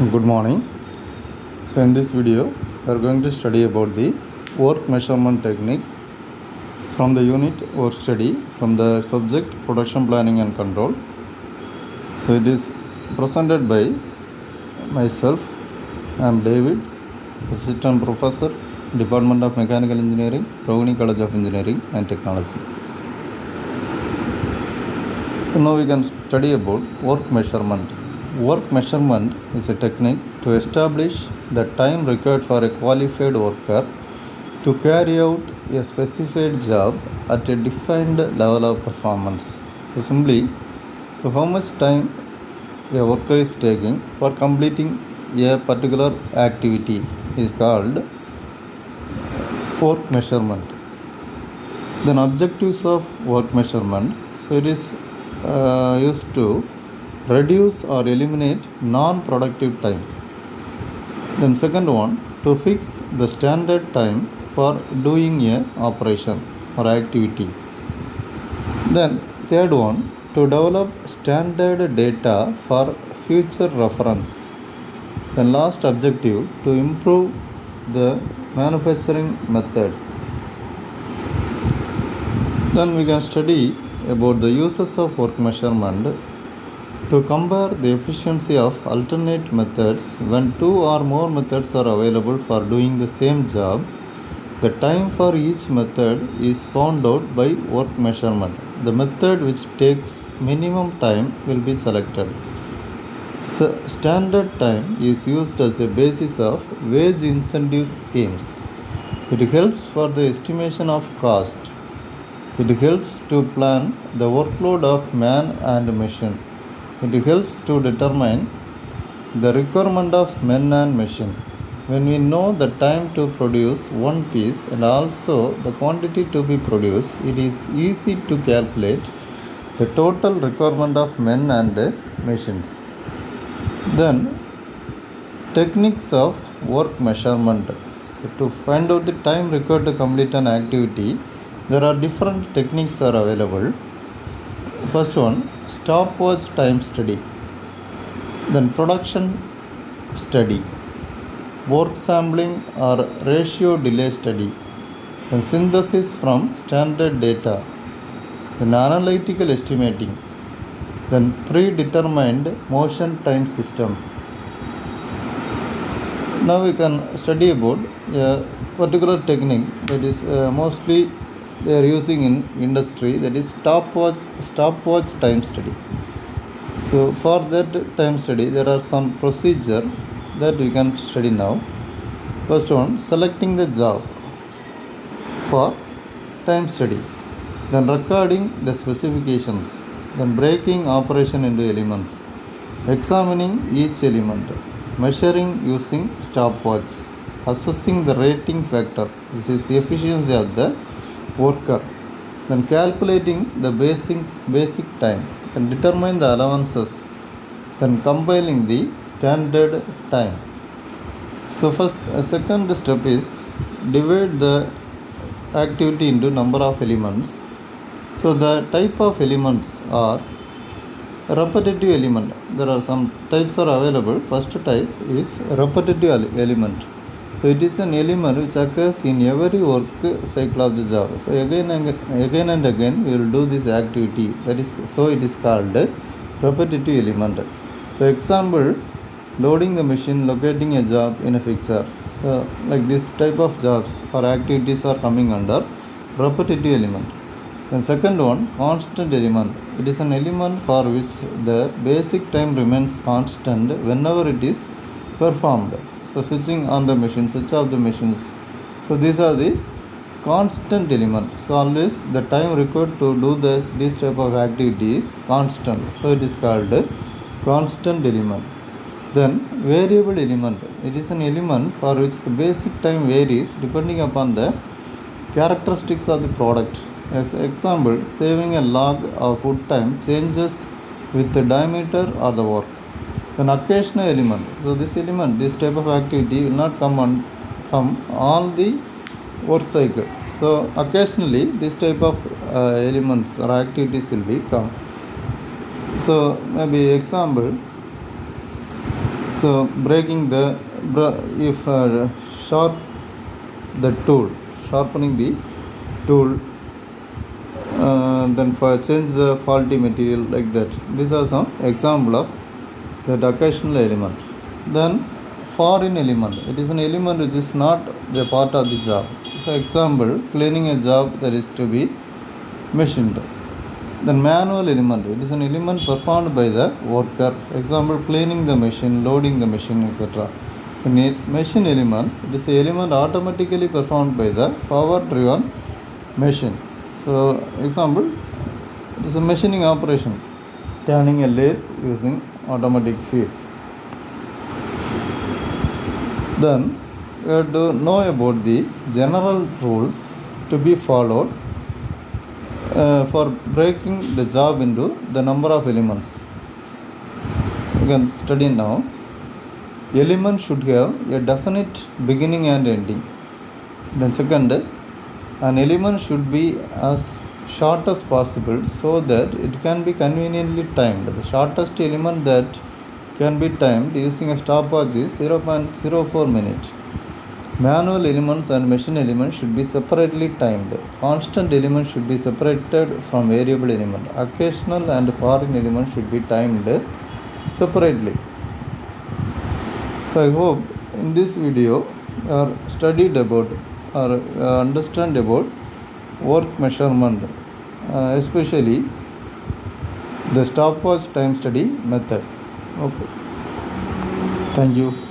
Good morning. So in this video we are going to study about the work measurement technique from the unit work study from the subject production planning and control. So it is presented by myself. I am David, Assistant Professor, Department of Mechanical Engineering, Rohini College of Engineering and Technology. So now we can study about work measurement. Work measurement is a technique to establish the time required for a qualified worker to carry out a specified job at a defined level of performance. So how much time a worker is taking for completing a particular activity is called work measurement. Then objectives of work measurement. So it is used to reduce or eliminate non-productive time. Then second one, to fix the standard time for doing a operation or activity. Then third one, to develop standard data for future reference. Then last objective, to improve the manufacturing methods. Then we can study about the uses of work measurement. To compare the efficiency of alternate methods when two or more methods are available for doing the same job, the time for each method is found out by work measurement. The method which takes minimum time will be selected. Standard time is used as a basis of wage incentive schemes. It helps for the estimation of cost. It helps to plan the workload of man and machine. It helps to determine the requirement of men and machine. When we know the time to produce one piece and also the quantity to be produced, it is easy to calculate the total requirement of men and machines. Then, techniques of work measurement. So, to find out the time required to complete an activity, there are different techniques are available. First one, stopwatch time study, then production study, work sampling or ratio delay study, then synthesis from standard data, then analytical estimating, then predetermined motion time systems. Now we can study about a particular technique that is mostly they are using in industry, that is stopwatch time study. So for that time study there are some procedure that we can study now. First one, selecting the job for time study, then recording the specifications, then breaking operation into elements, examining each element, measuring using stopwatch, assessing the rating factor, this is the efficiency of the worker, then calculating the basic time, then determine the allowances, then compiling the standard time. So second step is divide the activity into number of elements. So the type of elements are repetitive element. There are some types are available. First type is repetitive element. So it is an element which occurs in every work cycle of the job. So again and again we will do this activity. That is, so it is called repetitive element. So example, loading the machine, locating a job in a fixture. So like this type of jobs or activities are coming under repetitive element. Then second one, constant element. It is an element for which the basic time remains constant whenever it is performed. So switching on the machine, switch off the machines. So these are the constant elements. So always the time required to do this type of activity is constant. So it is called constant element. Then variable element. It is an element for which the basic time varies depending upon the characteristics of the product. As example, saving a log of wood time changes with the diameter or the work. Then occasional element. So this element, this type of activity will not come all the work cycle. So occasionally this type of elements or activities will be come. So maybe example, So breaking the if sharp the tool, sharpening the tool, then for change the faulty material, like that. These are some example of that occasional element. Then foreign element, it is an element which is not a part of the job. So example, cleaning a job that is to be machined. Then manual element, it is an element performed by the worker. Example, cleaning the machine, loading the machine, etc. The machine element, it is the element automatically performed by the power driven machine. So example, it is a machining operation, turning a lathe using automatic feed. Then we have to know about the general rules to be followed for breaking the job into the number of elements. You can study now. Element should have a definite beginning and ending. Then second, an element should be as short as possible so that it can be conveniently timed. The shortest element that can be timed using a stopwatch is 0.04 minutes. Manual elements and machine elements should be separately timed. Constant elements should be separated from variable element. Occasional and foreign elements should be timed separately. So I hope in this video you are studied about or understand about work measurement, especially the stopwatch time study method. Okay. Thank you.